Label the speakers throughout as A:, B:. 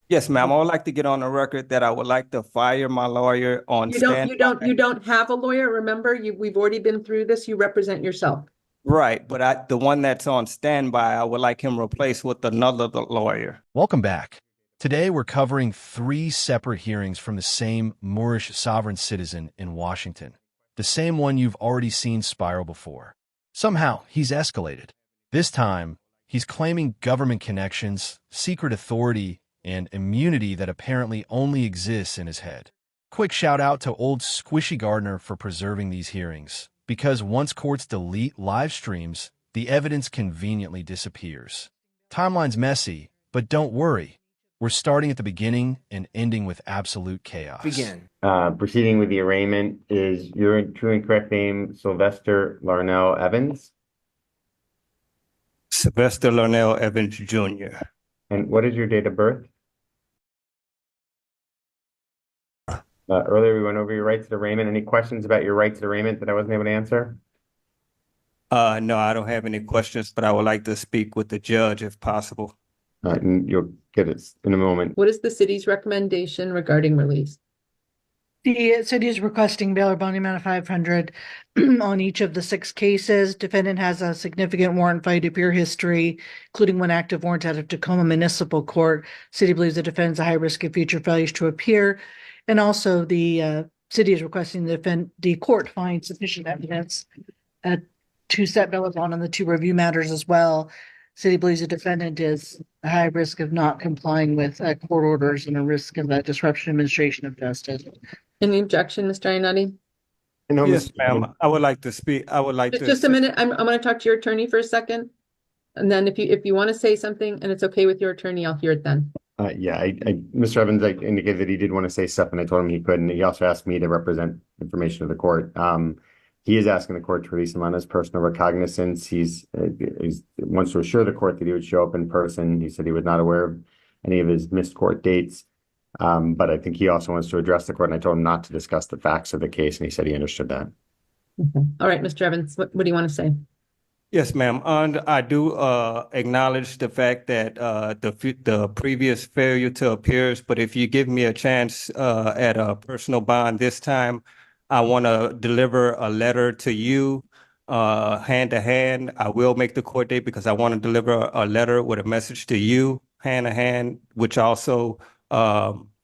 A: Yes, ma'am. I would like to get on the record that I would like to fire my lawyer on
B: You
A: standby.
B: don't have a lawyer. Remember, we've already been through this. You represent yourself.
A: Right, but the one that's on standby, I would like him replaced with another lawyer.
C: Welcome back. Today we're covering three separate hearings from the same Moorish sovereign citizen in Washington, the same one you've already seen spiral before. Somehow, he's escalated. This time, he's claiming government connections, secret authority, and immunity that apparently only exists in his head. Quick shout out to old Squishy Gardner for preserving these hearings, because once courts delete live streams, the evidence conveniently disappears. Timeline's messy, but don't worry. We're starting at the beginning and ending with absolute chaos.
D: Begin.
E: Proceeding with the arraignment is your true and correct name, Sylvester Larnell Evans.
A: Sylvester Larnell Evans Jr.
E: And what is your date of birth? Earlier we went over your rights to arraignment. Any questions about your rights to arraignment that I wasn't able to answer?
A: No, I don't have any questions, but I would like to speak with the judge if possible.
E: And you'll get it in a moment.
B: What is the city's recommendation regarding release?
F: The city is requesting bail or bond amount of 500 on each of the 6 cases. Defendant has a significant warrant fight appear history, including one active warrant out of Tacoma Municipal Court. City believes the defendant is a high risk of future failures to appear. And also the city is requesting the court find sufficient evidence to set bail or bond on the 2 review matters as well. City believes the defendant is a high risk of not complying with court orders and a risk of disruption administration of justice.
B: Any objection, Mr. Ionati?
E: No,
A: Yes,
E: Mr.
A: ma'am. I would like to speak. I would like to
B: Just a minute. I'm going to talk to your attorney for a second. And then if you want to say something and it's okay with your attorney, I'll hear it then.
E: Mr. Evans indicated that he did want to say stuff, and I told him he couldn't. He also asked me to represent information to the court. He is asking the court to release him on his personal recognizance. He wants to assure the court that he would show up in person. He said he was not aware of any of his missed court dates. But I think he also wants to address the court, and I told him not to discuss the facts of the case, and he said he understood that.
B: Okay. All right, Mr. Evans, what do you want to say?
A: Yes, ma'am. And I do acknowledge the fact that the previous failure to appears, but if you give me a chance at a personal bond this time, I want to deliver a letter to you hand to hand. I will make the court date because I want to deliver a letter with a message to you hand to hand, which also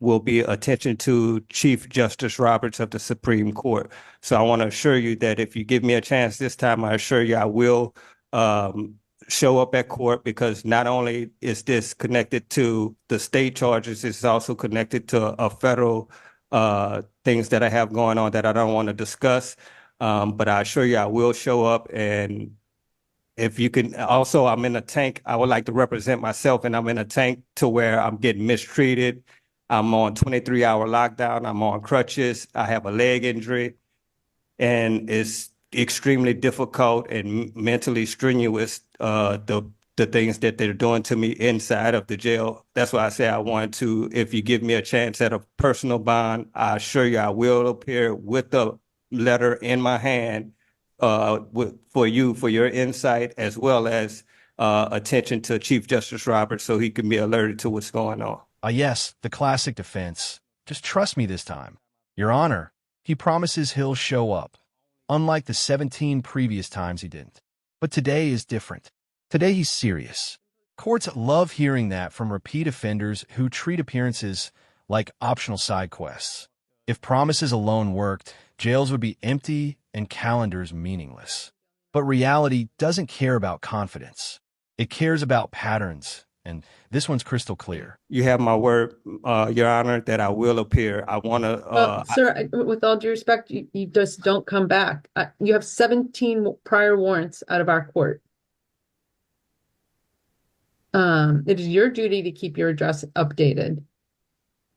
A: will be attention to Chief Justice Roberts of the Supreme Court. So I want to assure you that if you give me a chance this time, I assure you I will show up at court, because not only is this connected to the state charges, it's also connected to a federal things that I have going on that I don't want to discuss. But I assure you I will show up. And if you can also, I'm in a tank. I would like to represent myself, and I'm in a tank to where I'm getting mistreated. I'm on 23-hour lockdown. I'm on crutches. I have a leg injury, and it's extremely difficult and mentally strenuous, the things that they're doing to me inside of the jail. That's why I say I want to, if you give me a chance at a personal bond, I assure you I will appear with the letter in my hand for your insight, as well as attention to Chief Justice Roberts so he can be alerted to what's going on.
C: Yes, the classic defense. Just trust me this time. Your Honor, he promises he'll show up, unlike the 17 previous times he didn't. But today is different. Today he's serious. Courts love hearing that from repeat offenders who treat appearances like optional side quests. If promises alone worked, jails would be empty and calendars meaningless. But reality doesn't care about confidence. It cares about patterns, and this one's crystal clear.
A: You have my word, Your Honor, that I will appear. I want to...
B: Sir, with all due respect, you just don't come back. You have 17 prior warrants out of our court. It is your duty to keep your address updated.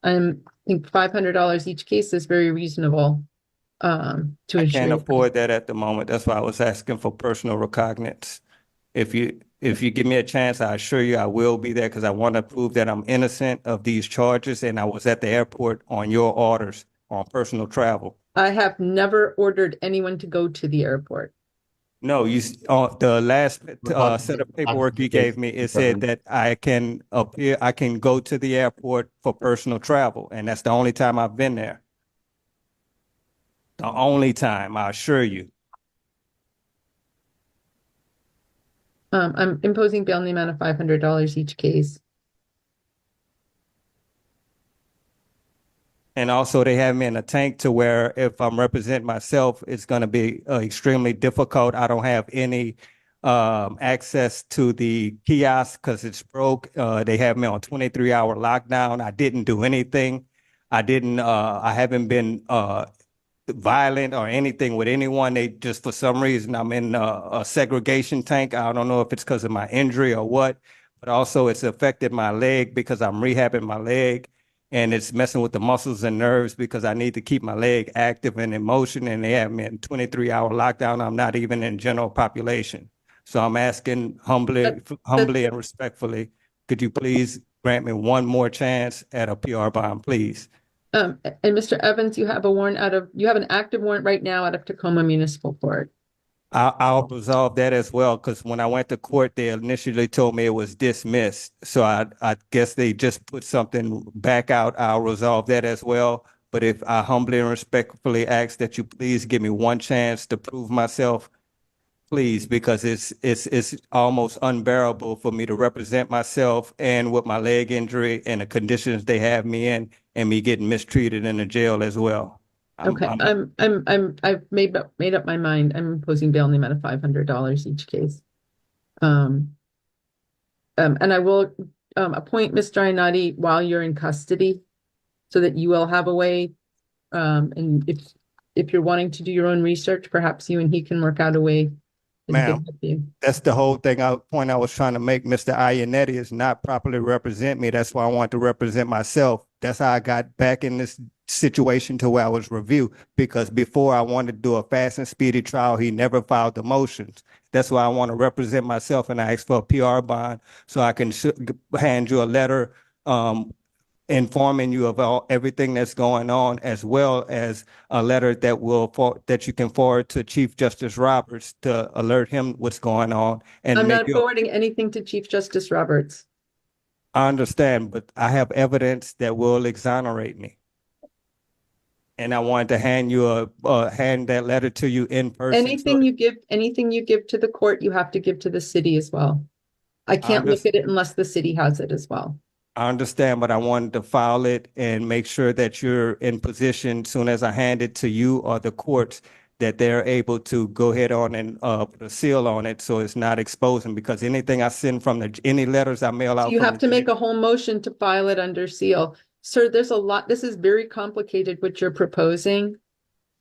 B: I think $500 each case is very reasonable. I
A: can't afford that at the moment. That's why I was asking for personal recognizance. If you give me a chance, I assure you I will be there, because I want to prove that I'm innocent of these charges, and I was at the airport on your orders on personal travel.
B: I have never ordered anyone to go to the airport.
A: No, the last
E: Request-
A: set of paperwork you gave me, it
E: Mr.
A: said
E: Evans.
A: that I can appear, I can go to the airport for personal travel, and that's the only time I've been there. The only time, I assure you.
B: I'm imposing bail in the amount of $500 each case.
A: And also, they have me in a tank to where if I'm representing myself, it's going to be extremely difficult. I don't have any access to the kiosk because it's broke. They have me on 23-hour lockdown. I didn't do anything. I haven't been violent or anything with anyone. They just, for some reason, I'm in a segregation tank. I don't know if it's because of my injury or what, but also it's affected my leg because I'm rehabbing my leg and it's messing with the muscles and nerves because I need to keep my leg active and in motion. And they have me in 23-hour lockdown. I'm not even in general population. So I'm asking humbly and respectfully, could you please grant me one more chance at a PR bond, please?
B: And Mr. Evans, you have an active warrant right now out of Tacoma Municipal Court.
A: I'll resolve that as well, because when I went to court, they initially told me it was dismissed. So I guess they just put something back out. I'll resolve that as well. But if I humbly and respectfully ask that you please give me one chance to prove myself, please, because it's almost unbearable for me to represent myself and with my leg injury and the conditions they have me in and me getting mistreated in the jail as well.
B: Okay, I've made up my mind. I'm imposing bail in the amount of $500 each case. And I will appoint Mr. Ionati while you're in custody so that you will have a way. And if you're wanting to do your own research, perhaps you and he can work out a way that he
A: Ma'am.
B: can help you.
A: That's the whole point I was trying to make. Mr. Ionetti is not properly represent me. That's why I want to represent myself. That's how I got back in this situation to where I was reviewed, because before I wanted to do a fast and speedy trial, he never filed the motions. That's why I want to represent myself, and I asked for a PR bond so I can hand you a letter informing you of everything that's going on, as well as a letter that you can forward to Chief Justice Roberts to alert him what's going on and
B: I'm
A: make
B: not
A: you.
B: forwarding anything to Chief Justice Roberts.
A: I understand, but I have evidence that will exonerate me. And I wanted to hand that letter to you in person.
B: Anything you give to the court, you have to give to the city as well. I can't look at it unless the city has it as well.
A: I understand, but I wanted to file it and make sure that you're in position soon as I hand it to you or the courts, that they're able to go ahead on and put a seal on it so it's not exposing, because anything I send any letters I mail out.
B: You
A: from
B: have to make a whole motion to file it under seal. Sir, there's a lot. This is very complicated what you're proposing.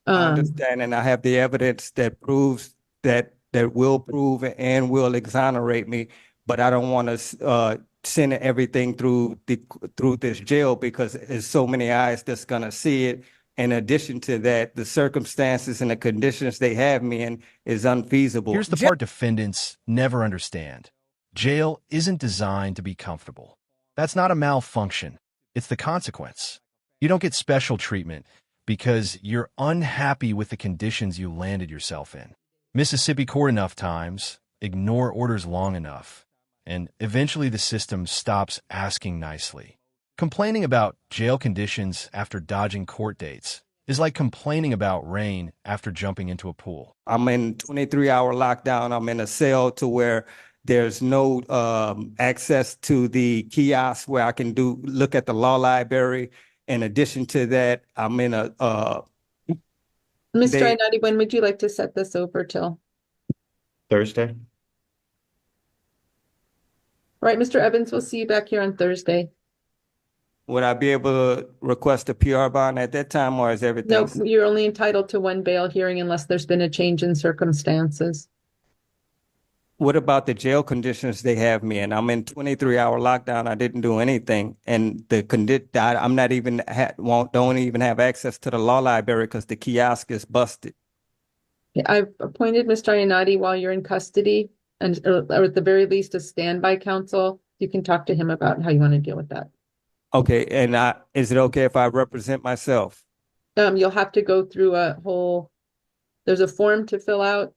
A: I understand, and I have the evidence that proves that will prove and will exonerate me, but I don't want to send everything through this jail because there's so many eyes that's gonna see it. In addition to that, the circumstances and the conditions they have me in is unfeasible.
C: Here's the part defendants never understand. Jail isn't designed to be comfortable. That's not a malfunction. It's the consequence. You don't get special treatment because you're unhappy with the conditions you landed yourself in. Mississippi court enough times, ignore orders long enough, and eventually the system stops asking nicely. Complaining about jail conditions after dodging court dates is like complaining about rain after jumping into a pool.
A: I'm in 23-hour lockdown. I'm in a cell to where there's no access to the kiosk where I can look at the law library. In addition to that, I'm in a
B: Mr. Ionati, when would you like to set this over till?
E: Thursday.
B: All right, Mr. Evans, we'll see you back here on Thursday.
A: Would I be able to request a PR bond at that time, or is everything?
B: No, you're only entitled to one bail hearing unless there's been a change in circumstances.
A: What about the jail conditions they have me in? I'm in 23-hour lockdown. I didn't do anything, and I'm not even don't even have access to the law library because the kiosk is busted.
B: I've appointed Mr. Ionati while you're in custody, and or at the very least a standby counsel. You can talk to him about how you want to deal with that.
A: Okay, and is it okay if I represent myself?
B: You'll have to go through there's a form to fill out.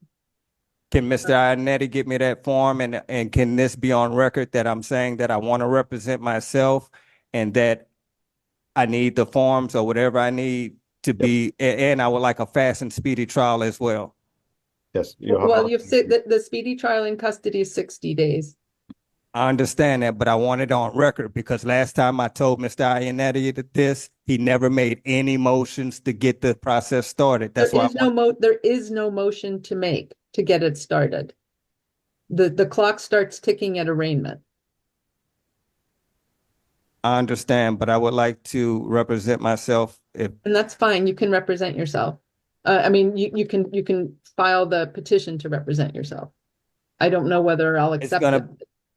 A: Can Mr. Ionetti get me that form, and can this be on record that I'm saying that I want to represent myself and that I need the forms or whatever I need to be, and I would like a fast and speedy trial as well.
E: Yes, you'll have.
B: Well, you've said that the speedy trial in custody is 60 days.
A: I understand that, but I want it on record because last time I told Mr. Ionetti this, he never made any motions to get the process started. That's why
B: There is no motion to make to get it started. The clock starts ticking at arraignment.
A: I understand, but I would like to represent myself.
B: And that's fine. You can represent yourself. I mean, you can file the petition to represent yourself. I don't know whether I'll accept it.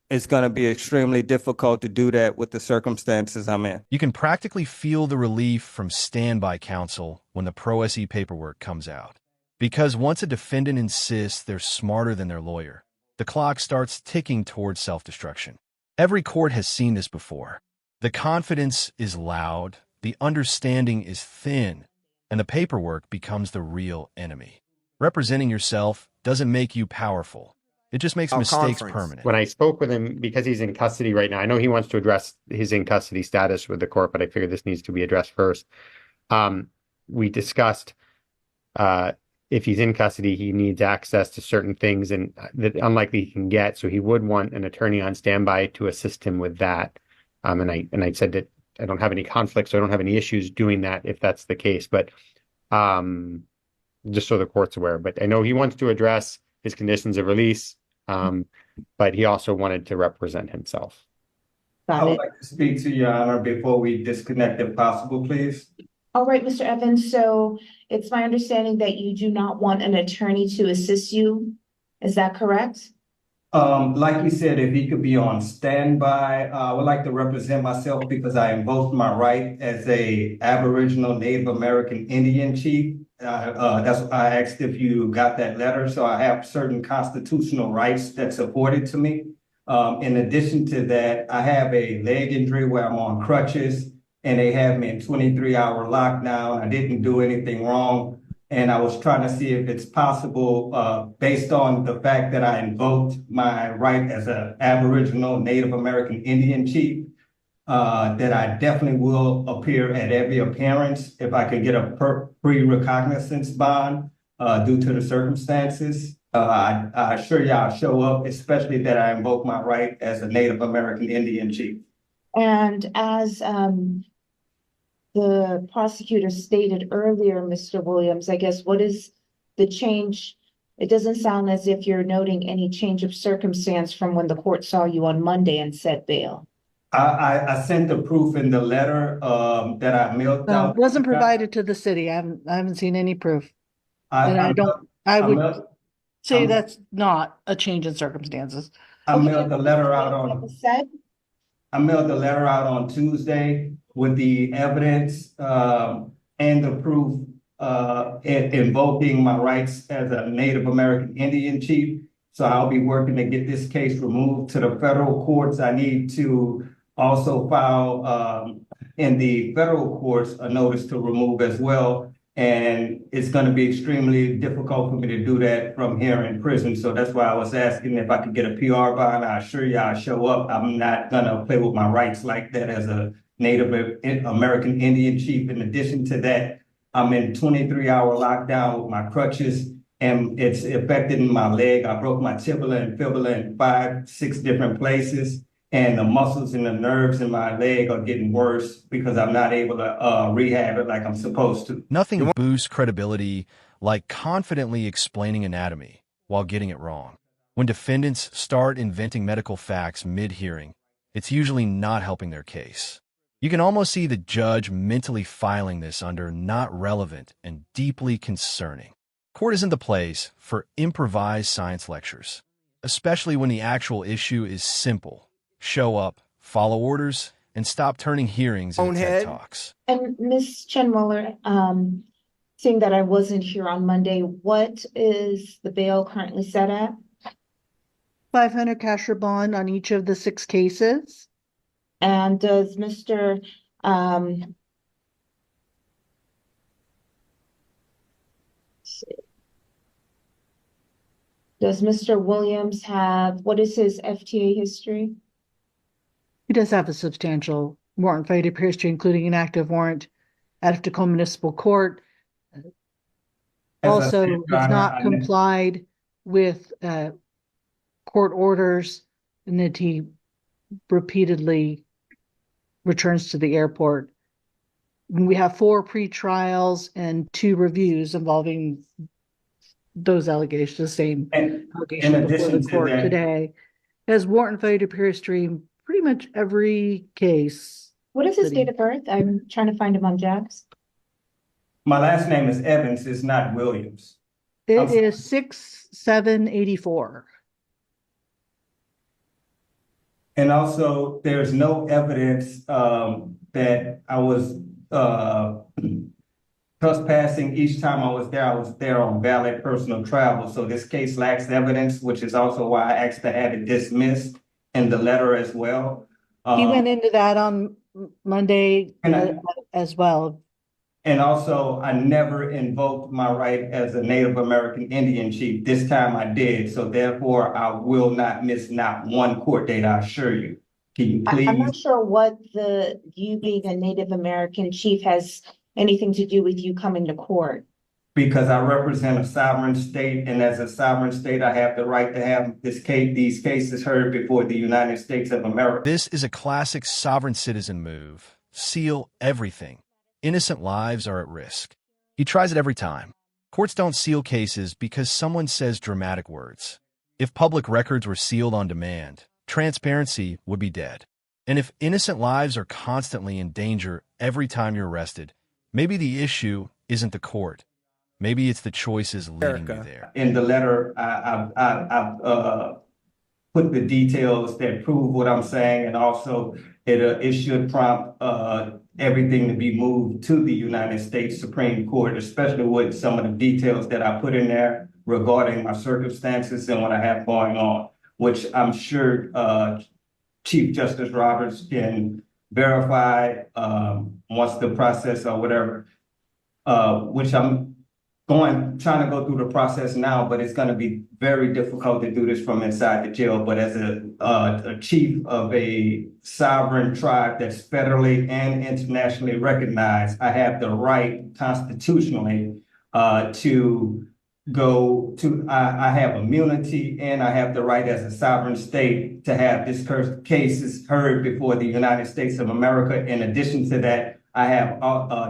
A: It's going to be extremely difficult to do that with the circumstances I'm in.
C: You can practically feel the relief from standby counsel when the pro se paperwork comes out. Because once a defendant insists they're smarter than their lawyer, the clock starts ticking towards self-destruction. Every court has seen this before. The confidence is loud, the understanding is thin, and the paperwork becomes the real enemy. Representing yourself doesn't make you powerful. It just makes mistakes permanent.
E: When I spoke with him, because he's in custody right now, I know he wants to address his in custody status with the court, but I figured this needs to be addressed first. We discussed if he's in custody, he needs access to certain things and that unlikely he can get. So he would want an attorney on standby to assist him with that. And I said that I don't have any conflicts, so I don't have any issues doing that if that's the case. But just so the court's aware. But I know he wants to address his conditions of release. But he also wanted to represent himself.
A: I would like to speak to Your Honor before we disconnect if possible, please.
D: All right, Mr. Evans. So it's my understanding that you do not want an attorney to assist you. Is that correct?
A: Like you said, if he could be on standby, I would like to represent myself because I invoked my right as a Aboriginal Native American Indian chief. That's why I asked if you got that letter. So I have certain constitutional rights that's afforded to me. In addition to that, I have a leg injury where I'm on crutches and they have me in 23-hour lockdown. I didn't do anything wrong. And I was trying to see if it's possible, based on the fact that I invoked my right as an Aboriginal Native American Indian chief, that I definitely will appear at every appearance if I could get a pre-recognizance bond due to the circumstances. I assure you I'll show up, especially that I invoke my right as a Native American Indian chief.
D: And as the prosecutor stated earlier, Mr. Williams, I guess, what is the change? It doesn't sound as if you're noting any change of circumstance from when the court saw you on Monday and set bail.
A: I sent the proof in the letter that I mailed out.
F: Wasn't provided to the city. I haven't seen any proof. I would say that's not a change in circumstances.
A: I mailed the letter out on Tuesday with the evidence and the proof invoking my rights as a Native American Indian chief. So I'll be working to get this case removed to the federal courts. I need to also file in the federal courts a notice to remove as well. And it's going to be extremely difficult for me to do that from here in prison. So that's why I was asking if I could get a PR bond. I assure you I'll show up. I'm not going to play with my rights like that as a Native American Indian chief. In addition to that, I'm in 23-hour lockdown with my crutches and it's affected my leg. I broke my tibia and fibula in 5-6 different places. And the muscles and the nerves in my leg are getting worse because I'm not able to rehab it like I'm supposed to.
C: Nothing boosts credibility like confidently explaining anatomy while getting it wrong. When defendants start inventing medical facts mid-hearing, it's usually not helping their case. You can almost see the judge mentally filing this under not relevant and deeply concerning. Court isn't the place for improvised science lectures, especially when the actual issue is simple. Show up, follow orders, and stop turning hearings into TED Talks.
D: And Ms. Chenmuller, seeing that I wasn't here on Monday, what is the bail currently set at?
F: 500 cash or bond on each of the 6 cases.
D: And does Mr. Does Mr. Williams have, what is his FTA history?
F: He does have a substantial warrant fight history, including an active warrant out of Tacoma Municipal Court.
A: As I
F: Also,
A: said, Your
F: has
A: Honor,
F: not
A: I
F: complied with court orders, and that he repeatedly returns to the airport. We have 4 pre-trials and 2 reviews involving those allegations, the same
A: And
F: allegation
A: in
F: before
A: addition
F: the
A: to
F: court
A: that,
F: today. Has warrant failure history in pretty much every case.
D: What is his
F: that he-
D: date of birth? I'm trying to find him on Jack's.
A: my last name is Evans, it's not Williams.
F: It is 6/7/84.
A: And also, there's no evidence that I was trespassing each time I was there on valid personal travel. So this case lacks evidence, which is also why I asked to have it dismissed in the letter as well.
F: He went into that on Monday
A: And I-
F: as well.
A: And also, I never invoked my right as a Native American Indian chief. This time I did. So therefore, I will not miss not one court date, I assure you. Can you
D: I'm
A: please?
D: not sure what you being a Native American chief has anything to do with you coming to court.
A: Because I represent a sovereign state, and as a sovereign state, I have the right to have these cases heard before the United States of America.
C: This is a classic sovereign citizen move. Seal everything. Innocent lives are at risk. He tries it every time. Courts don't seal cases because someone says dramatic words. If public records were sealed on demand, transparency would be dead. And if innocent lives are constantly in danger every time you're arrested, maybe the issue isn't the court. Maybe it's the choices leading you there.
A: In the letter, I've put the details that prove what I'm saying, and also it should prompt everything to be moved to the United States Supreme Court, especially with some of the details that I put in there regarding my circumstances and what I have going on, which I'm sure Chief Justice Roberts can verify once the process or whatever, which I'm trying to go through the process now, but it's going to be very difficult to do this from inside the jail. But as a chief of a sovereign tribe that's federally and internationally recognized, I have the right constitutionally to go to, I have immunity, and I have the right as a sovereign state to have this cases heard before the United States of America. In addition to that, I have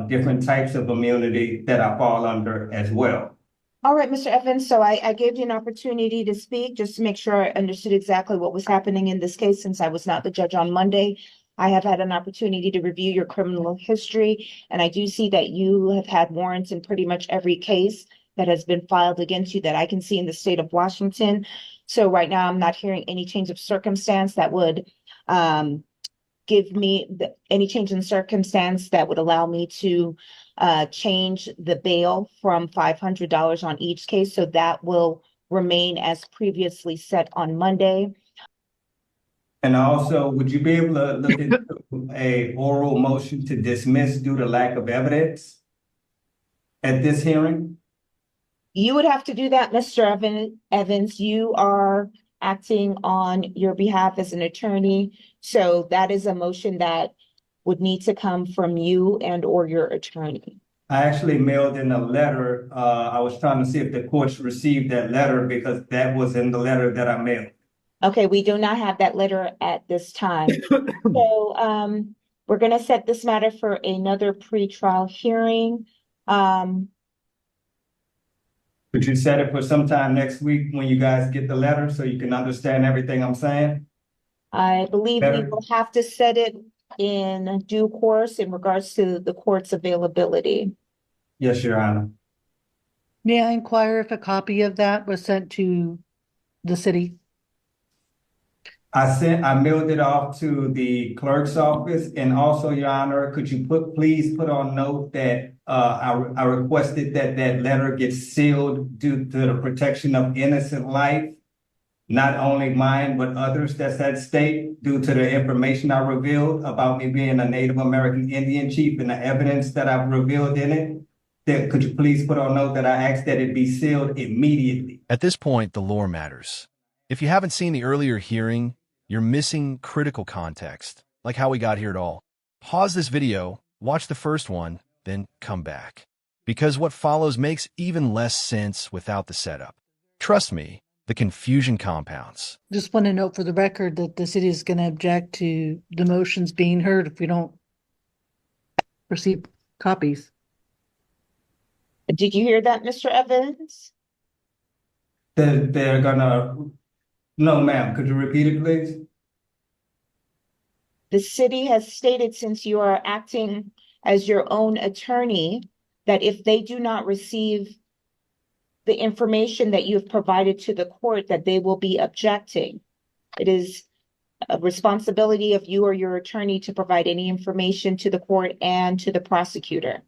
A: different types of immunity that I fall under as well.
D: All right, Mr. Evans, so I gave you an opportunity to speak just to make sure I understood exactly what was happening in this case since I was not the judge on Monday. I have had an opportunity to review your criminal history, and I do see that you have had warrants in pretty much every case that has been filed against you that I can see in the state of Washington. So right now, I'm not hearing any change of circumstance that would give me any change in circumstance that would allow me to change the bail from $500 on each case. So that will remain as previously set on Monday.
A: And also, would you be able to look into a oral motion to dismiss due to lack of evidence at this hearing?
D: You would have to do that, Mr. Evans. You are acting on your behalf as an attorney. So that is a motion that would need to come from you and or your attorney.
A: I actually mailed in a letter. I was trying to see if the courts received that letter because that was in the letter that I mailed.
D: Okay, we do not have that letter at this time. So we're going to set this matter for another pretrial hearing.
A: Could you set it for sometime next week when you guys get the letter so you can understand everything I'm saying?
D: I believe we
A: Better.
D: will have to set it in due course in regards to the court's availability.
A: Yes, Your Honor.
F: May I inquire if a copy of that was sent to the city?
A: I mailed it off to the clerk's office, and also, Your Honor, could you please put on note that I requested that that letter get sealed due to the protection of innocent life, not only mine, but others that's at stake due to the information I revealed about me being a Native American Indian chief and the evidence that I've revealed in it. could you please put on note that I asked that it be sealed immediately?
C: At this point, the lore matters. If you haven't seen the earlier hearing, you're missing critical context, like how we got here at all. Pause this video, watch the first one, then come back. Because what follows makes even less sense without the setup. Trust me, the confusion compounds.
F: Just want to note for the record that the city is going to object to the motions being heard if we don't receive copies.
D: Did you hear that, Mr. Evans?
A: They're gonna, no, ma'am, could you repeat it, please?
D: The city has stated, since you are acting as your own attorney, that if they do not receive the information that you have provided to the court, that they will be objecting. It is a responsibility of you or your attorney to provide any information to the court and to the prosecutor.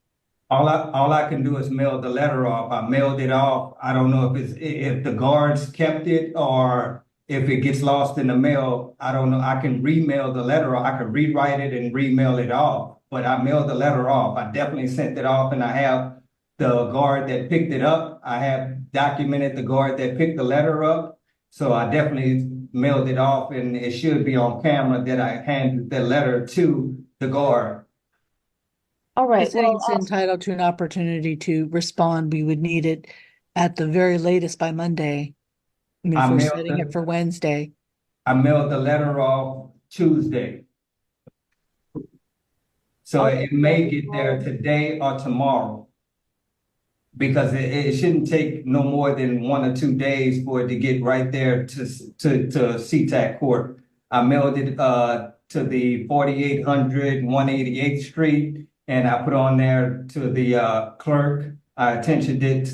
A: All I can do is mail the letter off. I mailed it off. I don't know if the guards kept it or if it gets lost in the mail. I don't know. I can remail the letter, or I can rewrite it and remail it off. But I mailed the letter off. I definitely sent it off, and I have the guard that picked it up. I have documented the guard that picked the letter up. So I definitely mailed it off, and it should be on camera that I handed the letter to the guard.
D: All
F: The
D: right, well,
F: city's entitled to an opportunity to respond. We would need it at the very latest by Monday. I mean,
A: I
F: if we're
A: mailed
F: setting
A: it.
F: it for Wednesday.
A: I mailed the letter off Tuesday. So it may get there today or tomorrow. Because it shouldn't take no more than 1 or 2 days for it to get right there to SeaTac Court. I mailed it to the 4800 188th Street, and I put on there to the clerk. I attentioned it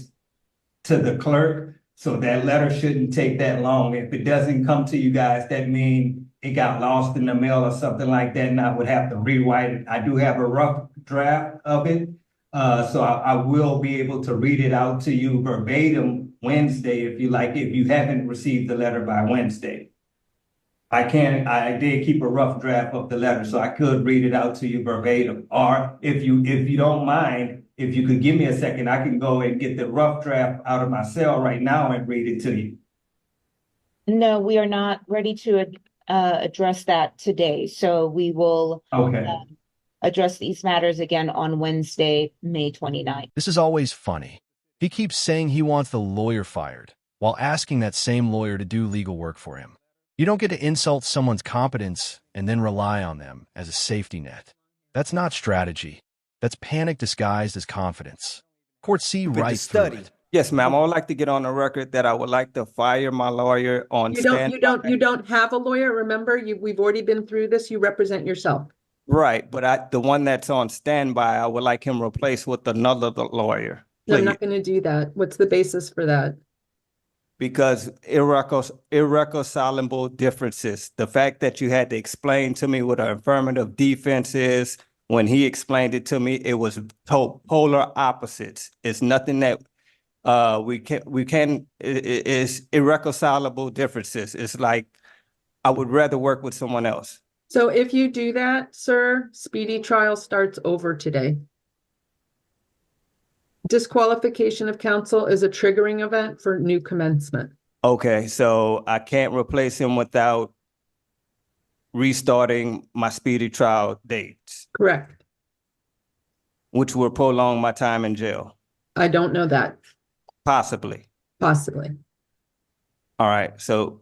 A: to the clerk, so that letter shouldn't take that long. If it doesn't come to you guys, that means it got lost in the mail or something like that, and I would have to rewrite it. I do have a rough draft of it. So I will be able to read it out to you verbatim Wednesday if you like, if you haven't received the letter by Wednesday. I did keep a rough draft of the letter, so I could read it out to you verbatim. Or if you don't mind, if you could give me a second, I can go and get the rough draft out of my cell right now and read it to you.
D: no, we are not ready to address that today. So we will
A: Okay.
D: address these matters again on Wednesday, May 29th.
C: This is always funny. He keeps saying he wants the lawyer fired, while asking that same lawyer to do legal work for him. You don't get to insult someone's competence and then rely on them as a safety net. That's not strategy. That's panic disguised as confidence. Court see right through it.
A: Yes, ma'am. I would like to get on the record that I would like to fire my lawyer on
B: You
A: standby.
B: don't have a lawyer. Remember, we've already been through this. You represent yourself.
A: Right, but the one that's on standby, I would like him replaced with another lawyer.
B: I'm
A: Please.
B: not going to do that. What's the basis for that?
A: Because irreconcilable differences. The fact that you had to explain to me what an affirmative defense is, when he explained it to me, it was polar opposites. It's nothing that it's irreconcilable differences. It's like I would rather work with someone else.
B: So if you do that, sir, speedy trial starts over today. Disqualification of counsel is a triggering event for new commencement.
A: Okay, so I can't replace him without restarting my speedy trial dates,
B: Correct.
A: which will prolong my time in jail,
B: I don't know that.
A: possibly.
B: Possibly.
A: All right, so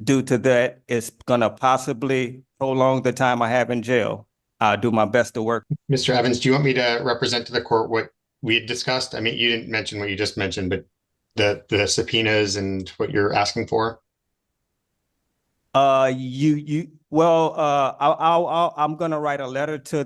A: due to that, it's gonna possibly prolong the time I have in jail. I'll do my best to work.
G: Mr. Evans, do you want me to represent to the court what we had discussed? I mean, you didn't mention what you just mentioned, but the subpoenas and what you're asking for?
A: I'm gonna write a letter to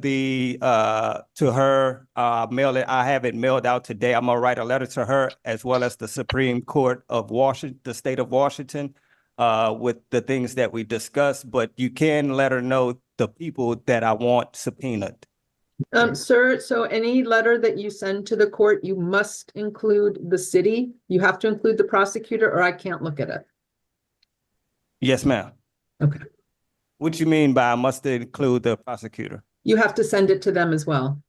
A: her, mail it. I have it mailed out today. I'm gonna write a letter to her as well as the Supreme Court of Washington, the state of Washington, with the things that we discussed, but you can let her know the people that I want subpoenaed.
B: Sir, so any letter that you send to the court, you must include the city. You have to include the prosecutor, or I can't look at it.
A: Yes, ma'am.
B: Okay.
A: What you mean by I must include the prosecutor?
B: You have to send it to them as well.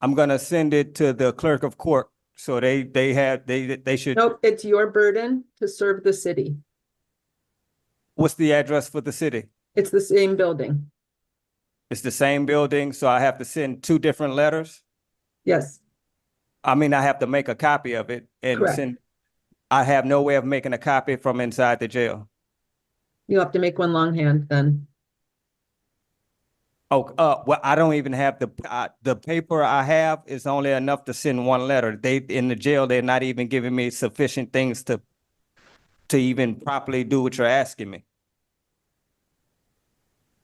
A: I'm gonna send it to the clerk of court, so they should.
B: Nope, it's your burden to serve the city.
A: What's the address for the city?
B: It's the same building.
A: It's the same building, so I have to send two different letters?
B: Yes,
A: I mean, I have to make a copy of it and
B: correct.
A: send, I have no way of making a copy from inside the jail.
B: You'll have to make one longhand then.
A: Oh, well, I don't even have the paper I have is only enough to send one letter. In the jail, they're not even giving me sufficient things to even properly do what you're asking me.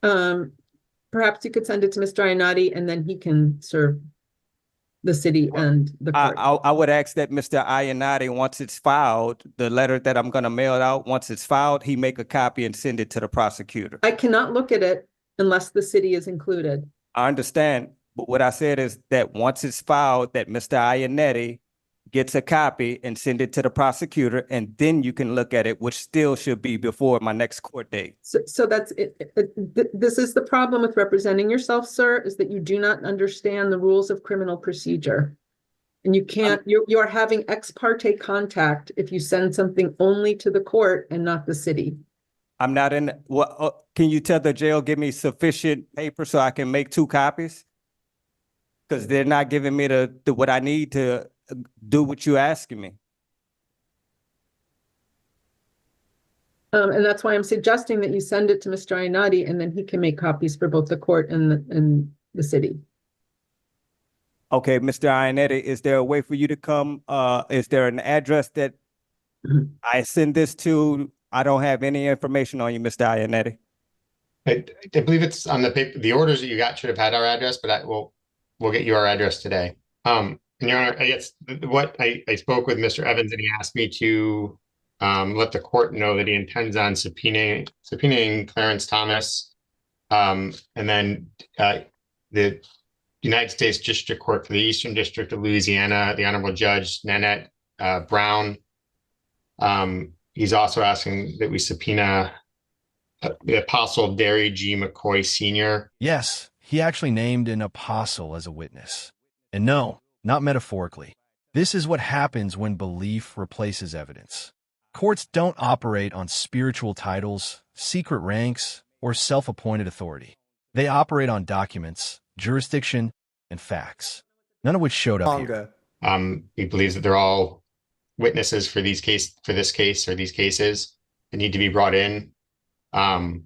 B: Perhaps you could send it to Mr. Ionati and then he can serve the city and the court.
A: I would ask that Mr. Ionati, once it's filed, the letter that I'm gonna mail out, once it's filed, he make a copy and send it to the prosecutor.
B: I cannot look at it unless the city is included.
A: I understand, but what I said is that once it's filed, that Mr. Ionati gets a copy and send it to the prosecutor, and then you can look at it, which still should be before my next court date.
B: So that's it. This is the problem with representing yourself, sir, is that you do not understand the rules of criminal procedure. And you can't, you're having ex parte contact if you send something only to the court and not the city.
A: I'm not in, can you tell the jail, give me sufficient paper so I can make two copies? Because they're not giving me what I need to do what you're asking me.
B: And that's why I'm suggesting that you send it to Mr. Ionati and then he can make copies for both the court and the city.
A: Okay, Mr. Ionati, is there a way for you to come? Is there an address that I send this to? I don't have any information on you, Mr. Ionati.
G: I believe it's on the paper. The orders that you got should have had our address, but we'll get you our address today. And Your Honor, I guess what I spoke with Mr. Evans and he asked me to let the court know that he intends on subpoenaing Clarence Thomas, and then the United States District Court for the Eastern District of Louisiana, the Honorable Judge Nanette Brown. He's also asking that we subpoena the Apostle Derry G. McCoy Sr.
C: Yes, he actually named an apostle as a witness. And no, not metaphorically. This is what happens when belief replaces evidence. Courts don't operate on spiritual titles, secret ranks, or self-appointed authority. They operate on documents, jurisdiction, and facts, none of which showed up here.
G: He believes that they're all witnesses for this case or these cases that need to be brought in. I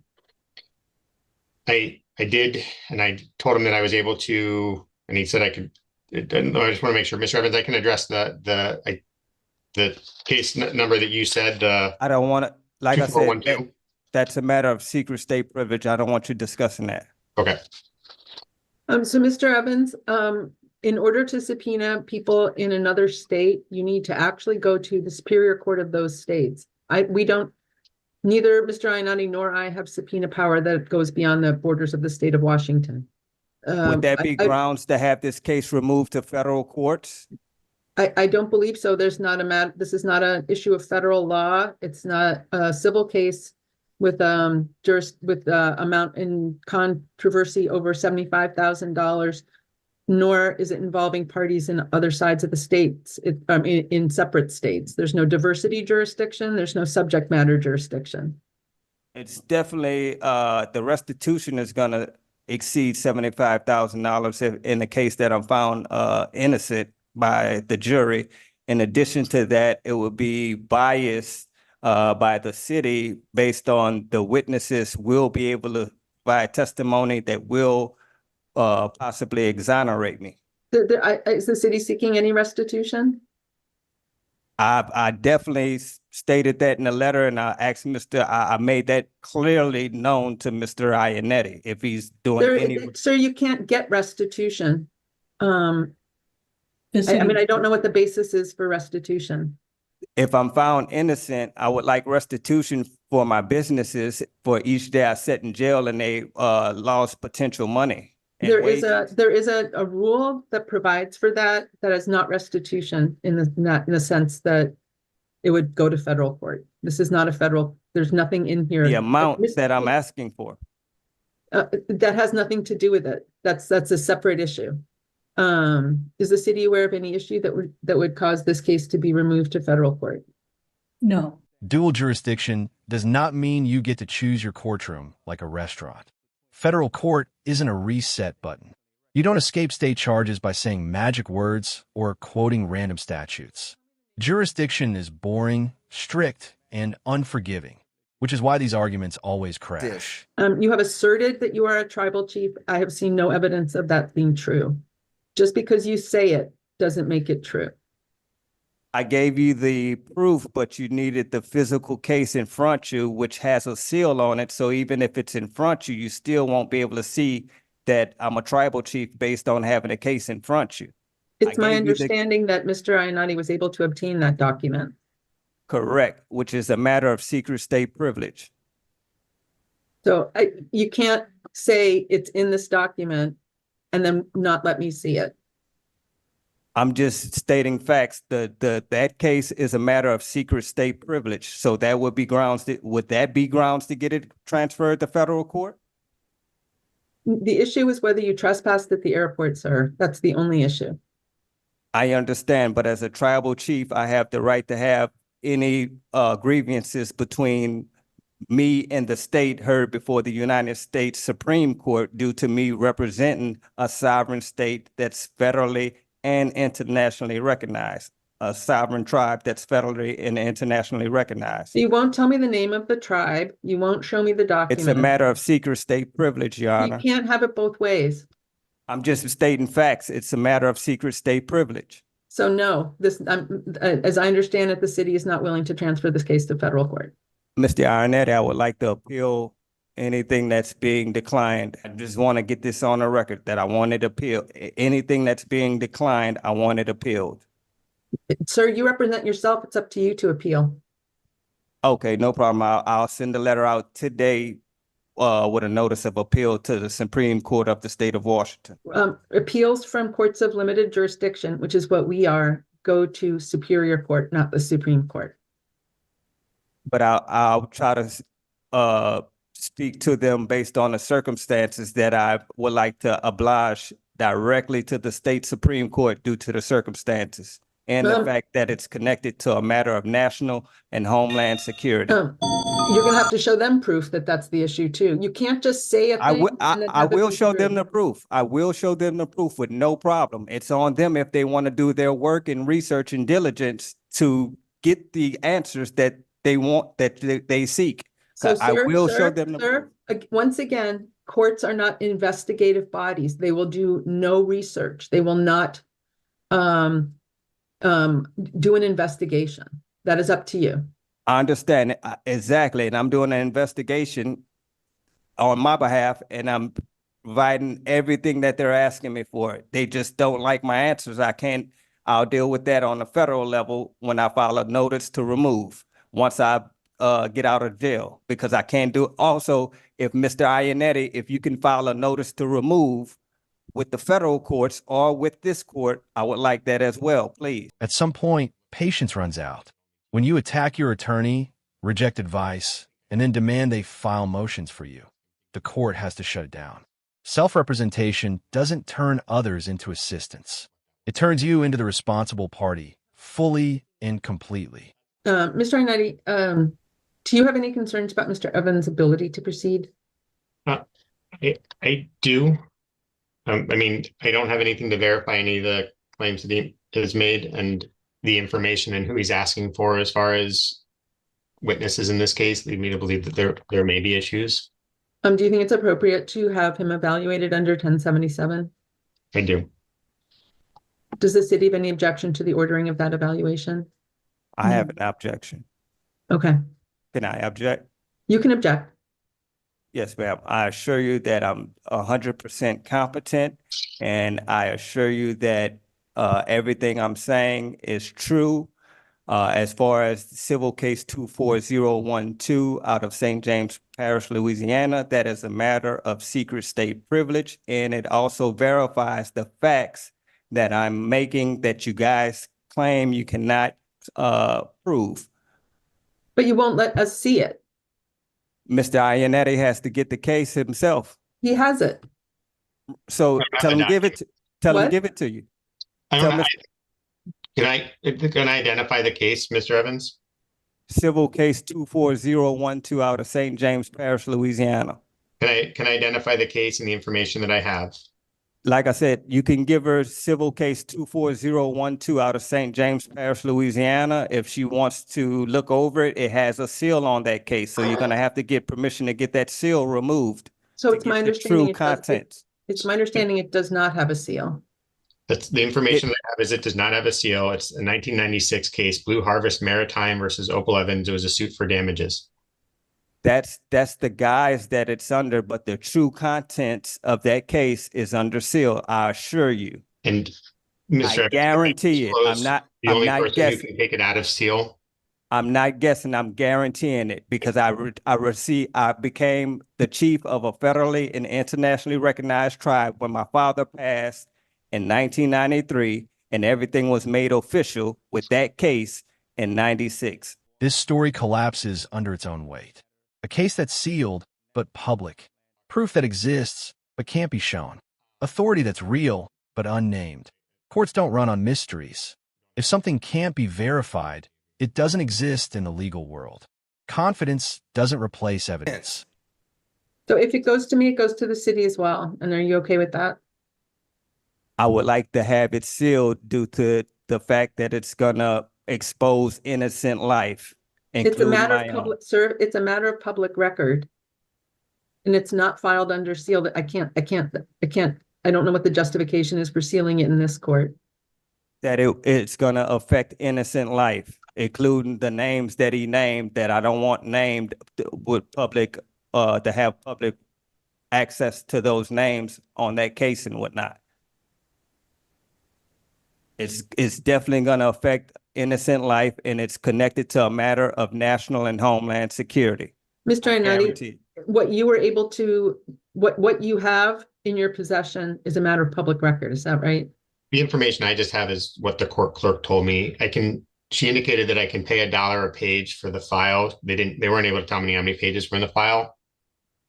G: did, and I told him that I was able to, and he said I could. I just want to make sure, Mr. Evans, I can address the case number that you said.
A: I don't want to, like I said,
G: 2412.
A: that's a matter of secret state privilege. I don't want you discussing that.
G: Okay.
B: So Mr. Evans, in order to subpoena people in another state, you need to actually go to the Superior Court of those states. Neither Mr. Ionati nor I have subpoena power that goes beyond the borders of the state of Washington.
A: Would that be grounds to have this case removed to federal courts?
B: I don't believe so. This is not an issue of federal law. It's not a civil case with amount in controversy over $75,000, nor is it involving parties in other sides of the states, in separate states. There's no diversity jurisdiction. There's no subject matter jurisdiction.
A: It's definitely, the restitution is going to exceed $75,000 in the case that I'm found innocent by the jury. In addition to that, it would be biased by the city based on the witnesses will be able to provide testimony that will possibly exonerate me.
B: Is the city seeking any restitution?
A: I definitely stated that in the letter, and I asked I made that clearly known to Mr. Ionati if he's doing any.
B: Sir, you can't get restitution. I don't know what the basis is for restitution.
A: If I'm found innocent, I would like restitution for my businesses for each day I sat in jail and they lost potential money.
B: There is a rule that provides for that is not restitution in the sense that it would go to federal court. This is not a federal, there's nothing in here.
A: The amount that I'm asking for.
B: That has nothing to do with it. That's a separate issue. Is the city aware of any issue that would cause this case to be removed to federal court?
F: No.
C: Dual jurisdiction does not mean you get to choose your courtroom like a restaurant. Federal court isn't a reset button. You don't escape state charges by saying magic words or quoting random statutes. Jurisdiction is boring, strict, and unforgiving, which is why these arguments always crash.
B: You have asserted that you are a tribal chief. I have seen no evidence of that being true. Just because you say it doesn't make it true.
A: I gave you the proof, but you needed the physical case in front of you, which has a seal on it. So even if it's in front of you, you still won't be able to see that I'm a tribal chief based on having a case in front of you.
B: It's my
A: gave you the-
B: understanding that Mr. Ionati was able to obtain that document.
A: Correct, which is a matter of secret state privilege.
B: So you can't say it's in this document and then not let me see it.
A: I'm just stating facts. That case is a matter of secret state privilege. So that would be grounds would that be grounds to get it transferred to federal court?
B: The issue is whether you trespassed at the airport, sir. That's the only issue.
A: I understand, but as a tribal chief, I have the right to have any grievances between me and the state heard before the United States Supreme Court due to me representing a sovereign state that's federally and internationally recognized, a sovereign tribe that's federally and internationally recognized.
B: You won't tell me the name of the tribe. You won't show me the document.
A: It's a matter of secret state privilege, Your
B: You
A: Honor.
B: can't have it both ways.
A: I'm just stating facts. It's a matter of secret state privilege.
B: So no, as I understand it, the city is not willing to transfer this case to federal court.
A: Mr. Ionetti, I would like to appeal anything that's being declined. I just want to get this on the record that I want it appealed. Anything that's being declined, I want it appealed.
B: Sir, you represent yourself. It's up to you to appeal.
A: Okay, no problem. I'll send a letter out today with a notice of appeal to the Supreme Court of the state of Washington.
B: Appeals from courts of limited jurisdiction, which is what we are, go to Superior Court, not the Supreme Court.
A: But I'll try to speak to them based on the circumstances that I would like to oblige directly to the state Supreme Court due to the circumstances and the fact that it's connected to a matter of national and homeland security.
B: You're going to have to show them proof that that's the issue too. You can't just say a thing.
A: I will show them the proof. I will show them the proof with no problem. It's on them if they want to do their work and research and diligence to get the answers that they want, that they seek.
B: So,
A: I
B: sir,
A: will
B: sir,
A: show them the
B: sir, once again, courts are not investigative bodies. They will do no research. They will not do an investigation. That is up to you.
A: I understand it. Exactly. And I'm doing an investigation on my behalf, and I'm providing everything that they're asking me for. They just don't like my answers. I'll deal with that on the federal level when I file a notice to remove once I get out of jail, because I can't do. Also, if Mr. Ionetti, if you can file a notice to remove with the federal courts or with this court, I would like that as well, please.
C: At some point, patience runs out. When you attack your attorney, reject advice, and then demand they file motions for you, the court has to shut it down. Self-representation doesn't turn others into assistants. It turns you into the responsible party, fully and completely.
B: Mr. Ionetti, do you have any concerns about Mr. Evans' ability to proceed?
G: I do. I mean, I don't have anything to verify any of the claims that he has made and the information and who he's asking for as far as witnesses in this case lead me to believe that there may be issues.
B: Do you think it's appropriate to have him evaluated under 1077?
G: I do.
B: Does the city have any objection to the ordering of that evaluation?
A: I have an objection.
B: Okay.
A: Can I object?
B: You can object.
A: Yes, ma'am. I assure you that I'm 100% competent, and I assure you that everything I'm saying is true. As far as civil case 24012 out of St. James Parish, Louisiana, that is a matter of secret state privilege, and it also verifies the facts that I'm making that you guys claim you cannot prove.
B: But you won't let us see it.
A: Mr. Ionetti has to get the case himself.
B: He has it.
A: So tell him, give it Tell him to
B: What?
A: give it to you.
G: I
A: Tell
G: don't know.
A: Mr.
G: Can I identify the case, Mr. Evans?
A: Civil case 24012 out of St. James Parish, Louisiana.
G: Can I identify the case and the information that I have?
A: Like I said, you can give her civil case 24012 out of St. James Parish, Louisiana. If she wants to look over it, it has a seal on that case. So you're going to have to get permission to get that seal removed
B: So
A: to
B: it's my
A: get the
B: understanding
A: true contents.
B: it's my understanding it does not have a seal.
G: That's the information that I have is it does not have a seal. It's a 1996 case, Blue Harvest Maritime versus Opal Evans. It was a suit for damages.
A: That's the guise that it's under, but the true contents of that case is under seal. I assure you.
G: And Mr.
A: I
G: Evans,
A: guarantee it.
G: the
A: I'm
G: only
A: not
G: person who
A: guessing.
G: can take it out of seal.
A: I'm not guessing. I'm guaranteeing it because I became the chief of a federally and internationally recognized tribe when my father passed in 1993, and everything was made official with that case in 96.
C: This story collapses under its own weight. A case that's sealed, but public. Proof that exists, but can't be shown. Authority that's real, but unnamed. Courts don't run on mysteries. If something can't be verified, it doesn't exist in the legal world. Confidence doesn't replace evidence.
B: So if it goes to me, it goes to the city as well. And are you okay with that?
A: I would like to have it sealed due to the fact that it's gonna expose innocent life,
B: It's a
A: including
B: matter
A: my
B: of
A: own.
B: public, sir, it's a matter of public record. And it's not filed under seal. That I don't know what the justification is for sealing it in this court.
A: That it's gonna affect innocent life, including the names that he named that I don't want named with public, to have public access to those names on that case and whatnot. It's definitely gonna affect innocent life, and it's connected to a matter of national and homeland security.
B: Mr.
A: I
B: Inotti,
A: guarantee.
B: what you were able to, what you have in your possession is a matter of public record. Is that right?
G: The information I just have is what the court clerk told me. She indicated that I can pay $1 a page for the file. They weren't able to tell me how many pages were in the file.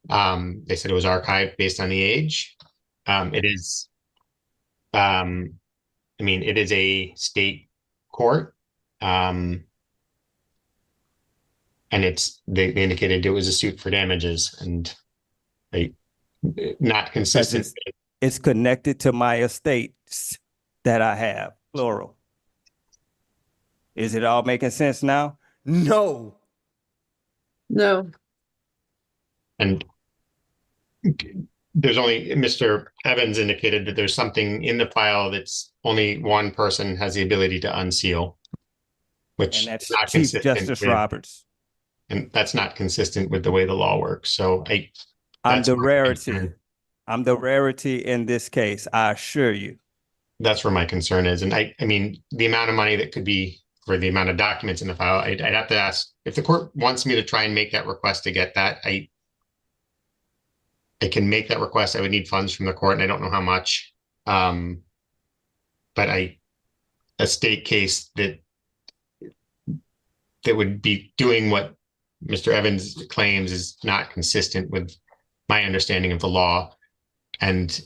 G: They said it was archived based on the age. It is, it is a state court. And they indicated it was a suit for damages and not consistent.
A: It's connected to my estates that I have, plural. Is it all making sense now? No.
B: No.
G: And Mr. Evans indicated that there's something in the file that's only one person has the ability to unseal, which
A: And that's
G: is not
A: Chief
G: consistent
A: Justice Roberts.
G: and that's not consistent with the way the law works. So
A: I'm the
G: where my
A: rarity.
G: concern-
A: I'm the rarity in this case, I assure you.
G: That's where my concern is. And the amount of money that could be for the amount of documents in the file, I'd have to ask if the court wants me to try and make that request to get that. I can make that request. I would need funds from the court, and I don't know how much. But a state case that would be doing what Mr. Evans claims is not consistent with my understanding of the law. And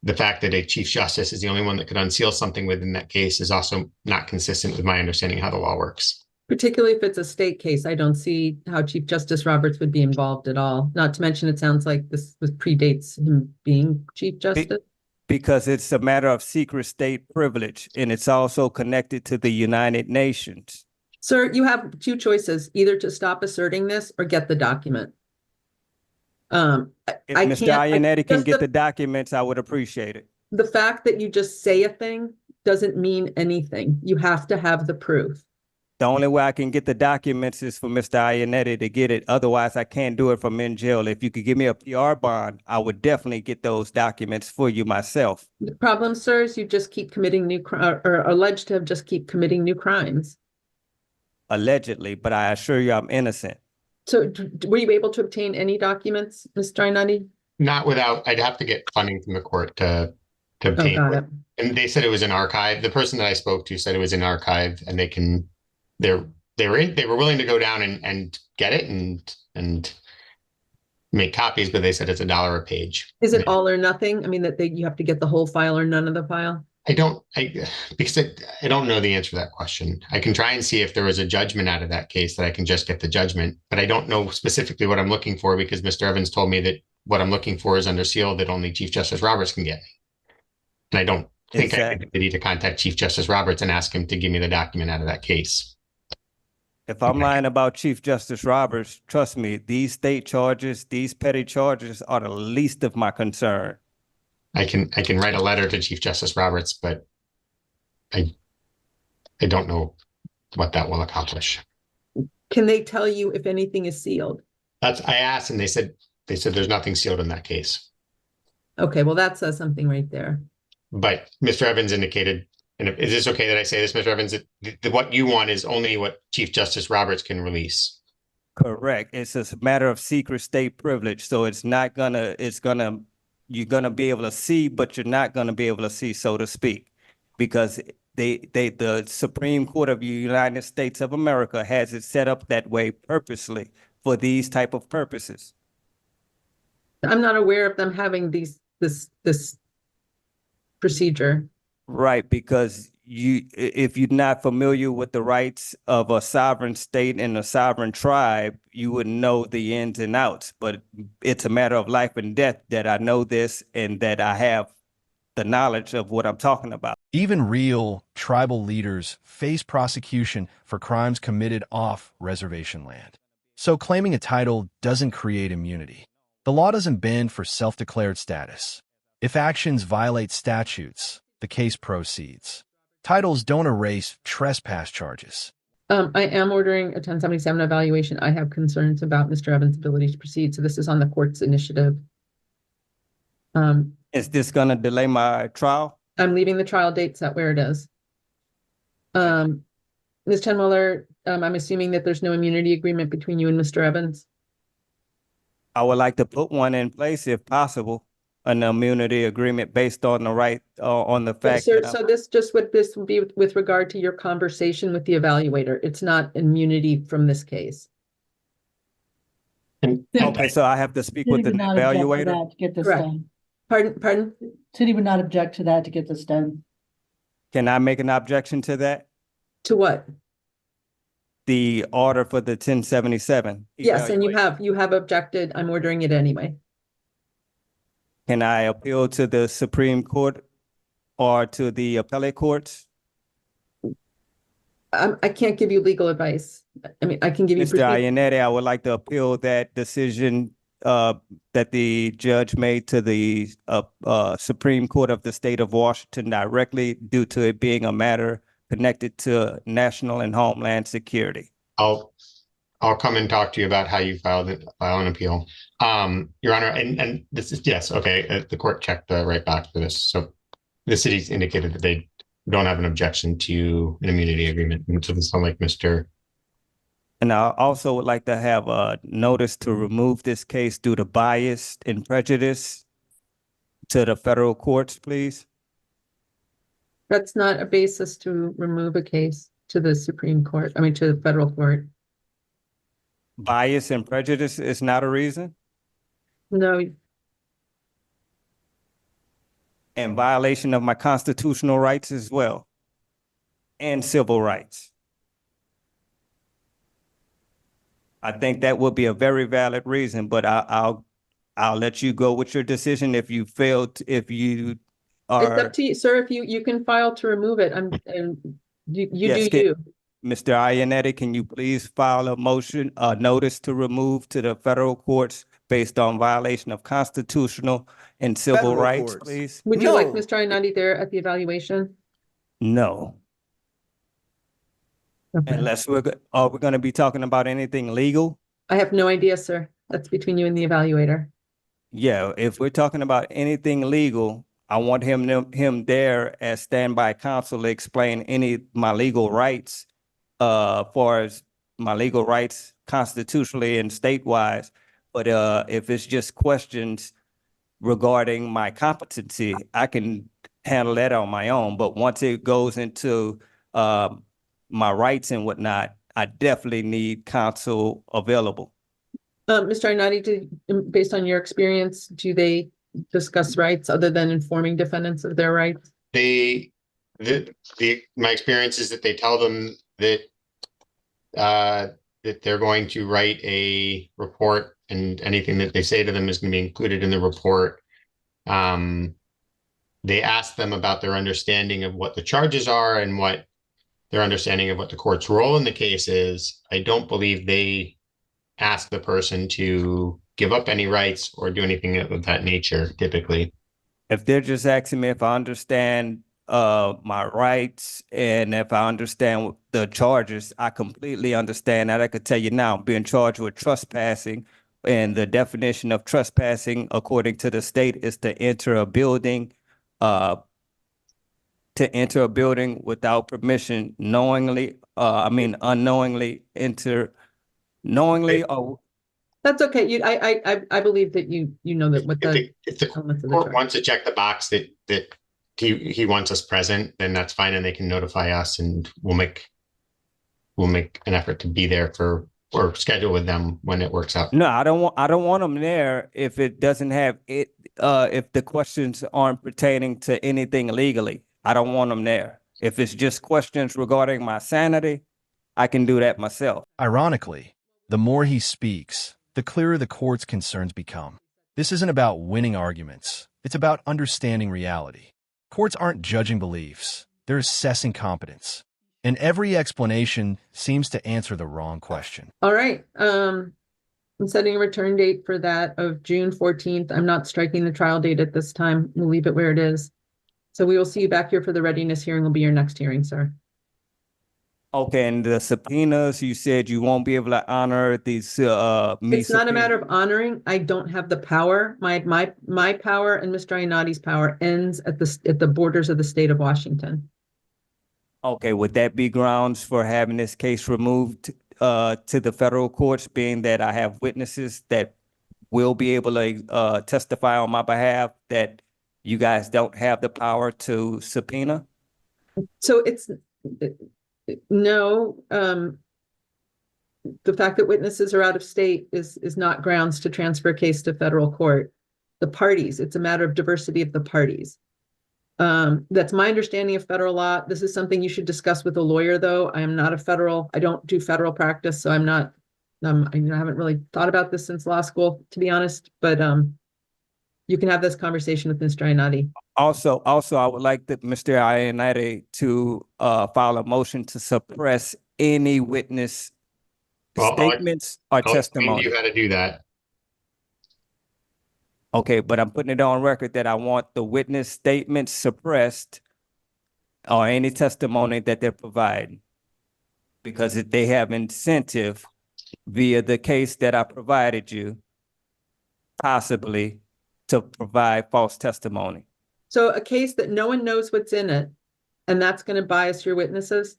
G: the fact that a chief justice is the only one that could unseal something within that case is also not consistent with my understanding of how the law works.
B: Particularly if it's a state case, I don't see how Chief Justice Roberts would be involved at all. Not to mention, it sounds like this predates him being Chief Justice.
A: Because it's a matter of secret state privilege, and it's also connected to the United Nations.
B: Sir, you have two choices, either to stop asserting this or get the document.
A: If Mr. Iannetti can get the documents, I would appreciate it.
B: The fact that you just say a thing doesn't mean anything. You have to have the proof.
A: The only way I can get the documents is for Mr. Iannetti to get it. Otherwise, I can't do it from in jail. If you could give me a PR bond, I would definitely get those documents for you myself.
B: The problem, sir, is you just keep committing or alleged to have just keep committing new crimes.
A: Allegedly, but I assure you I'm innocent.
B: So were you able to obtain any documents, Mr. Iannetti?
G: Not without, I'd have to get funding from the court to obtain.
B: Got it.
G: And they said it was in archive. The person that I spoke to said it was in archive, and they were willing to go down and get it and make copies, but they said it's $1 a page.
B: Is it all or nothing? I mean, that you have to get the whole file or none of the file?
G: Because I don't know the answer to that question. I can try and see if there was a judgment out of that case that I can just get the judgment, but I don't know specifically what I'm looking for because Mr. Evans told me that what I'm looking for is under seal that only Chief Justice Roberts can get me. And I don't think I need to contact Chief Justice Roberts and ask him to give me the document out of that case.
A: If I'm lying about Chief Justice Roberts, trust me, these state charges, these petty charges are the least of my concern.
G: I can write a letter to Chief Justice Roberts, but I don't know what that will accomplish.
B: Can they tell you if anything is sealed?
G: I asked and they said there's nothing sealed in that case.
B: Okay, well, that says something right there.
G: But Mr. Evans indicated, and is this okay that I say this, Mr. Evans, that what you want is only what Chief Justice Roberts can release?
A: Correct. It's a matter of secret state privilege. So you're gonna be able to see, but you're not gonna be able to see, so to speak, because the Supreme Court of the United States of America has it set up that way purposely for these type of purposes.
B: I'm not aware of them having this procedure.
A: Right, because if you're not familiar with the rights of a sovereign state and a sovereign tribe, you wouldn't know the ins and outs. But it's a matter of life and death that I know this and that I have the knowledge of what I'm talking about.
C: Even real tribal leaders face prosecution for crimes committed off reservation land. So claiming a title doesn't create immunity. The law doesn't bend for self-declared status. If actions violate statutes, the case proceeds. Titles don't erase trespass charges.
B: I am ordering a 1077 evaluation. I have concerns about Mr. Evans' ability to proceed, so this is on the court's initiative.
A: Is this going to delay my trial?
B: I'm leaving the trial date set where it is. Ms. Chenwiller, I'm assuming that there's no immunity agreement between you and Mr. Evans?
A: I would like to put one in place if possible, an immunity agreement based on the right, on the fact
B: Sir,
A: that
B: so this would be with regard to your conversation with the evaluator. It's not immunity from this case.
A: okay, so I have to speak with the evaluator?
H: To get this
B: Correct.
H: done.
B: Pardon?
H: City would not object to that to get this done.
A: Can I make an objection to that?
B: To what?
A: The order for the 1077.
B: Yes, and
A: evaluation.
B: you have objected. I'm ordering it anyway.
A: Can I appeal to the Supreme Court or to the appellate courts?
B: I can't give you legal advice. I mean, I can give you.
A: Mr. Iannetti, I would like to appeal that decision that the judge made to the Supreme Court of the state of Washington directly due to it being a matter connected to national and homeland security.
G: I'll come and talk to you about how you file an appeal. Your Honor, and this is, yes, okay, the court checked the right box for this. So the city's indicated that they don't have an objection to an immunity agreement. And it doesn't sound like Mr.
A: And I also would like to have a notice to remove this case due to bias and prejudice to the federal courts, please.
B: That's not a basis to remove a case to the Supreme Court, I mean, to the federal court.
A: Bias and prejudice is not a reason?
B: No,
A: And violation of my constitutional rights as well, and civil rights. I think that would be a very valid reason, but I'll let you go with your decision if you failed, if you
B: it's
A: are.
B: up to you, sir. If you can file to remove it, you
A: Yes,
B: do you.
A: Mr. Iannetti, can you please file a notice to remove to the federal courts based on violation of constitutional and civil
I: Federal
A: rights,
I: courts.
A: please?
B: Would you like
I: No.
B: Mr. Iannetti there at the evaluation?
A: No,
B: Okay.
A: unless are we going to be talking about anything legal?
B: I have no idea, sir. That's between you and the evaluator.
A: Yeah, if we're talking about anything legal, I want him there as standby counsel to explain my legal rights, far as my legal rights constitutionally and state-wise. But if it's just questions regarding my competency, I can handle that on my own. But once it goes into my rights and whatnot, I definitely need counsel available.
B: Mr. Inati, based on your experience, do they discuss rights other than informing defendants of their rights?
G: My experience is that they tell them that that they're going to write a report, and anything that they say to them is going to be included in the report. They ask them about their understanding of what the charges are and what their understanding of what the court's role in the case is. I don't believe they ask the person to give up any rights or do anything of that nature typically.
A: If they're just asking me if I understand my rights and if I understand the charges, I completely understand that. I could tell you now, I'm being charged with trespassing, and the definition of trespassing, according to the state, is to enter a building without permission, unknowingly enter, knowingly or
B: That's okay. I believe that you know that what
G: If the
B: elements of the
G: court
B: charge.
G: wants to check the box that he wants us present, then that's fine, and they can notify us, and we'll make an effort to be there or schedule with them when it works out.
A: No, I don't want them there if it doesn't have it. If the questions aren't pertaining to anything legally, I don't want them there. If it's just questions regarding my sanity, I can do that myself.
C: Ironically, the more he speaks, the clearer the court's concerns become. This isn't about winning arguments. It's about understanding reality. Courts aren't judging beliefs. They're assessing competence. And every explanation seems to answer the wrong question.
B: All right. I'm setting a return date for that of June 14th. I'm not striking the trial date at this time. We'll leave it where it is. So we will see you back here for the readiness hearing. Will be your next hearing, sir.
A: Okay, and the subpoenas, you said you won't be able to honor these
B: It's not a matter of honoring. I don't have the power. My power and Mr. Ainati's power ends at the borders of the state of Washington.
A: Okay, would that be grounds for having this case removed to the federal courts, being that I have witnesses that will be able to testify on my behalf that you guys don't have the power to subpoena?
B: So no, the fact that witnesses are out of state is not grounds to transfer a case to federal court. The parties, it's a matter of diversity of the parties. That's my understanding of federal law. This is something you should discuss with a lawyer, though. I am not I don't do federal practice, so I'm not, I haven't really thought about this since law school, to be honest, but you can have this conversation with Mr. Ainati.
A: Also, I would like Mr. Ainati to file a motion to suppress any witness statements or
G: I'll explain to
A: testimony.
G: you how to do that.
A: Okay, but I'm putting it on record that I want the witness statements suppressed or any testimony that they're providing, because if they have incentive via the case that I provided you, possibly to provide false testimony.
B: So a case that no one knows what's in it, and that's going to bias your witnesses?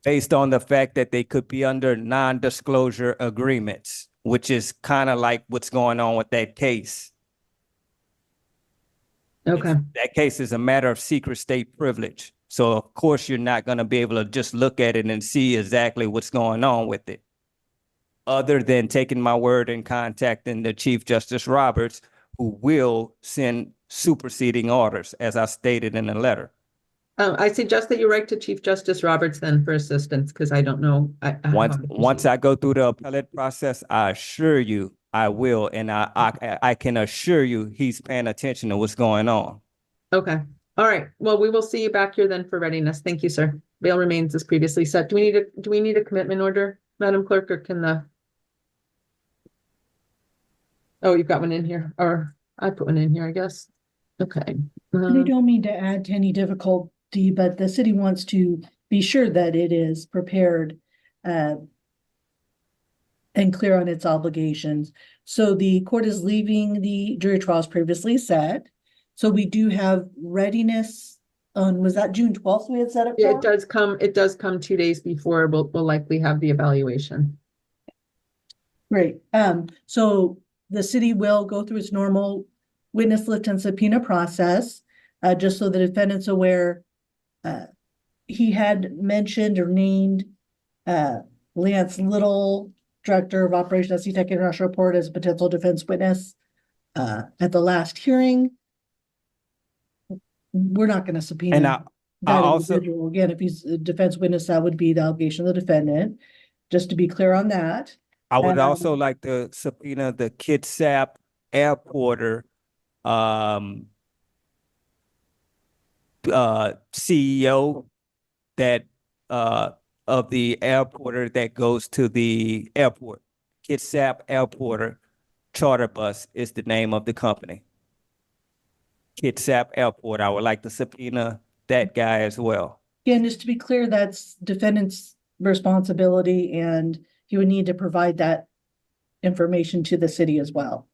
A: Based on the fact that they could be under non-disclosure agreements, which is kind of like what's going on with that case.
B: Okay.
A: That case is a matter of secret state privilege. So of course you're not going to be able to just look at it and see exactly what's going on with it, other than taking my word and contacting the Chief Justice Roberts, who will send superseding orders, as I stated in the letter.
B: I suggest that you write to Chief Justice Roberts then for assistance, because I don't know.
A: Once I go through the appellate process, I assure you I will, and I can assure you he's paying attention to what's going on.
B: Okay. All right. Well, we will see you back here then for readiness. Thank you, sir. Bail remains as previously set. Do we need a commitment order, Madam Clerk, or can the? Oh, you've got one in here, or I put one in here, I guess. Okay.
H: They don't mean to add to any difficulty, but the city wants to be sure that it is prepared and clear on its obligations. So the court is leaving the jury trials previously set. So we do have readiness on, was that June 12th we had set up?
B: Yeah, it does come 2 days before we'll likely have the evaluation.
H: Great. So the city will go through its normal witness list and subpoena process, just so the defendant's aware. He had mentioned or named Lance Little Director of Operations at CTEC International Report as a potential defense witness at the last hearing. We're not going to
A: And
H: subpoena
A: I
H: that
A: also,
H: individual. Again, if he's a defense witness, that would be the allegation of the defendant. Just to be clear on that.
A: I would
H: Um,
A: also like to subpoena the Kitsap Airporter, CEO that, of the airporter that goes to the airport. Kitsap Airporter Charter Bus is the name of the company. Kitsap Airport. I would like to subpoena that guy as well.
H: Again, just to be clear, that's defendant's responsibility, and he would need to provide that information to the city as well.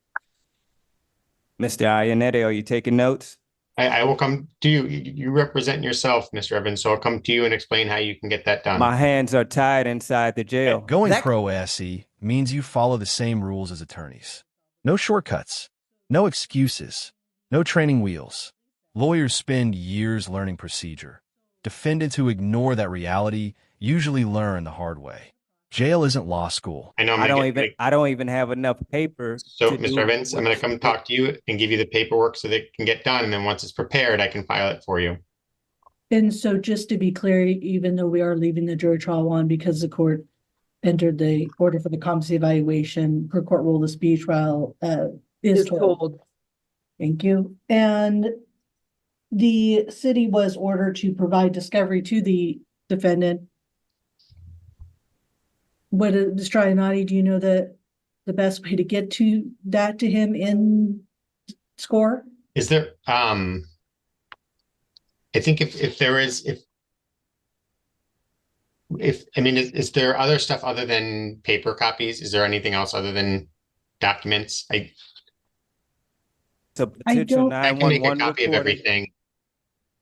A: Mr. Ionetti, are you taking notes?
G: I will come to you. You represent yourself, Mr. Evans, so I'll come to you and explain how you can get that done.
A: My hands are tied inside the jail.
C: Going pro SE means you follow the same rules as attorneys. No shortcuts, no excuses, no training wheels. Lawyers spend years learning procedure. Defendants who ignore that reality usually learn the hard way. Jail isn't law school.
G: I know I'm
A: I
G: gonna
A: don't
G: get,
A: even I don't even have enough paper.
G: so
A: to
G: Mr.
A: do
G: Evans, I'm gonna
A: what-
G: come talk to you and give you the paperwork so that it can get done, and then once it's prepared, I can file it for you.
H: And so just to be clear, even though we are leaving the jury trial on because the court entered the order for the competency evaluation per court rule, the speedy trial is
B: Is
H: told.
B: told.
H: Thank you. And the city was ordered to provide discovery to the defendant. What, Mr. Ionati, do you know the best way to get to that to him in score?
G: Is there, I think if there is, I mean, is there other stuff other than paper copies? Is there anything else other than documents?
A: It's a potential
H: don't-
G: I can make a
A: 911
G: copy of
A: recording.
G: everything.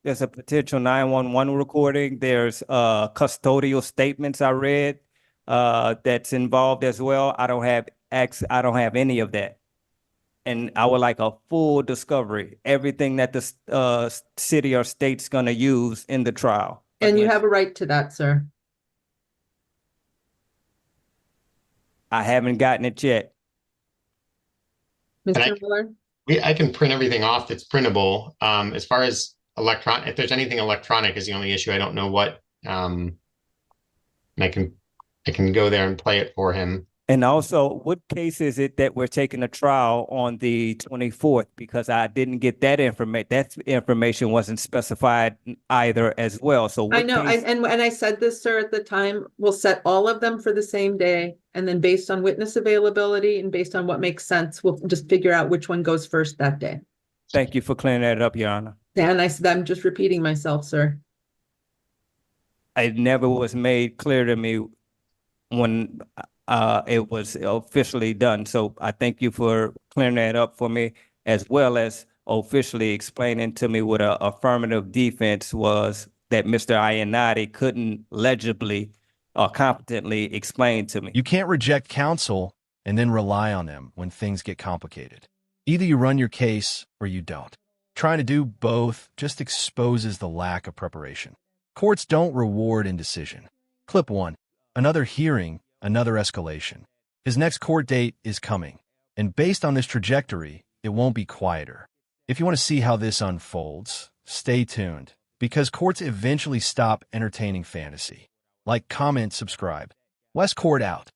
A: There's a potential 911 recording. There's custodial statements I read that's involved as well. I don't have any of that. And I would like a full discovery, everything that the city or state's gonna use in the trial.
B: And you
A: against-
B: have a right to that, sir.
A: I haven't gotten it yet.
G: I-
B: Mr. Miller?
G: I can print everything off that's printable. As far as if there's anything electronic is the only issue. I don't know what, and I can go there and play it for him.
A: And also, what case is it that we're taking a trial on the 24th? Because I didn't get that information. That information wasn't specified either as well. So
B: I
A: what
B: know,
A: case?
B: and I said this, sir, at the time, we'll set all of them for the same day. And then based on witness availability and based on what makes sense, we'll just figure out which one goes first that day.
A: Thank you for clearing that up, Your Honor.
B: And I'm just repeating myself, sir.
A: It never was made clear to me when it was officially done. So I thank you for clearing that up for me, as well as officially explaining to me what an affirmative defense was that Mr. Ionati couldn't legibly or competently explain to me.
C: You can't reject counsel and then rely on them when things get complicated. Either you run your case or you don't. Trying to do both just exposes the lack of preparation. Courts don't reward indecision. Clip 1. Another hearing, another escalation. His next court date is coming. And based on this trajectory, it won't be quieter. If you want to see how this unfolds, stay tuned, because courts eventually stop entertaining fantasy. Like, comment, subscribe. West Court out.